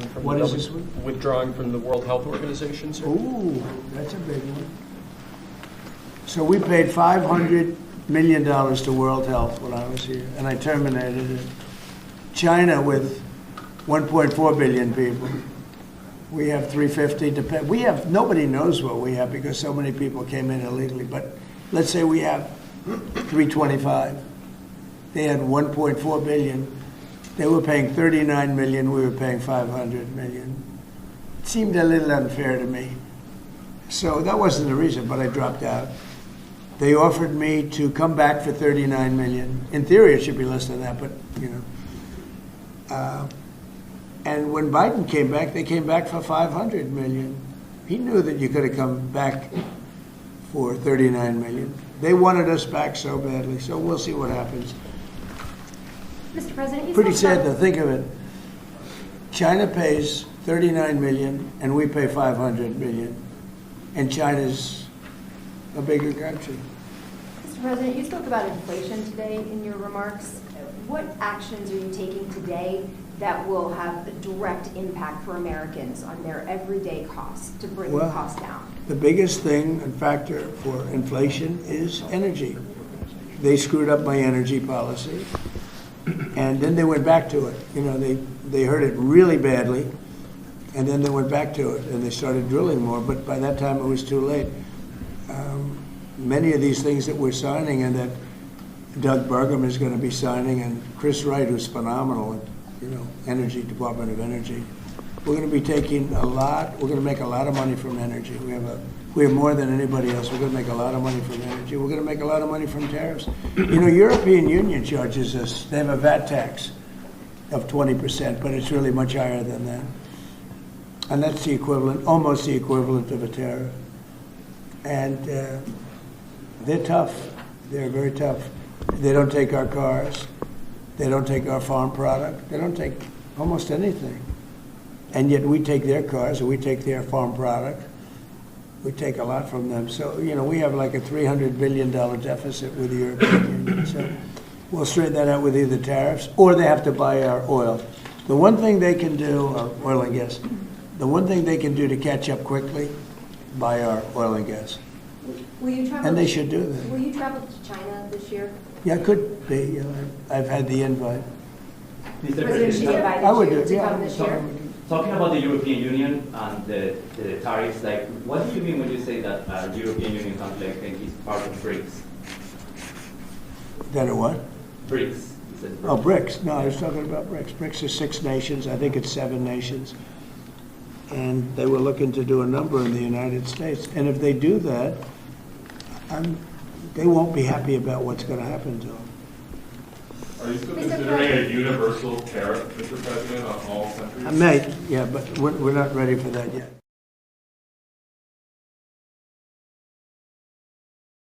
What is this one? Withdrawing from the World Health Organization, sir? Ooh, that's a big one. So we paid $500 million to World Health when I was here, and I terminated it. China, with 1.4 billion people, we have 350 to pay. We have, nobody knows what we have because so many people came in illegally, but let's say we have 325. They had 1.4 billion. They were paying 39 million, we were paying 500 million. It seemed a little unfair to me. So that wasn't the reason, but I dropped out. They offered me to come back for 39 million. In theory, it should be less than that, but you know. And when Biden came back, they came back for 500 million. He knew that you could have come back for 39 million. They wanted us back so badly, so we'll see what happens. Mr. President, Pretty sad to think of it. China pays 39 million and we pay 500 million. And China's a bigger country. Mr. President, you spoke about inflation today in your remarks. What actions are you taking today that will have a direct impact for Americans on their everyday costs to bring the cost down? The biggest thing and factor for inflation is energy. They screwed up my energy policy. And then they went back to it. You know, they hurt it really badly, and then they went back to it, and they started drilling more, but by that time it was too late. Many of these things that we're signing and that Doug Burgum is going to be signing, and Chris Wright, who's phenomenal, you know, Energy, Department of Energy, we're going to be taking we're going to make a lot of money from energy. We have more than anybody else. We're going to make a lot of money from energy. We're going to make a lot of money from tariffs. You know, European Union charges us, they have a VAT tax of 20%, but it's really much higher than that. And that's the equivalent, almost the equivalent of a tariff. And they're tough. They're very tough. They don't take our cars. They don't take our farm product. They don't take almost anything. And yet we take their cars, or we take their farm product. We take a lot from them. So, you know, we have like a $300 billion deficit with the European Union. So we'll straighten that out with either tariffs, or they have to buy our oil. The one thing they can do, or oil and gas, the one thing they can do to catch up quickly, buy our oil and gas. Will you travel? And they should do that. Will you travel to China this year? Yeah, it could be. You know, I've had the invite. Mr. President, she invited I would you do, to yeah. come this year? Talking about the European Union and the tariffs, like, what do you mean when you say that the European Union country like, is part of BRICS? That a what? BRICS. You said BRICS. Oh, BRICS. No, I was talking about BRICS. BRICS is 6 nations. I think it's 7 nations. And they were looking to do a number in the United States. And if they do that, they won't be happy about what's going to happen to them. Are you still considering a universal tariff, Mr. President, on all countries? I may, yeah, but we're not ready for that yet.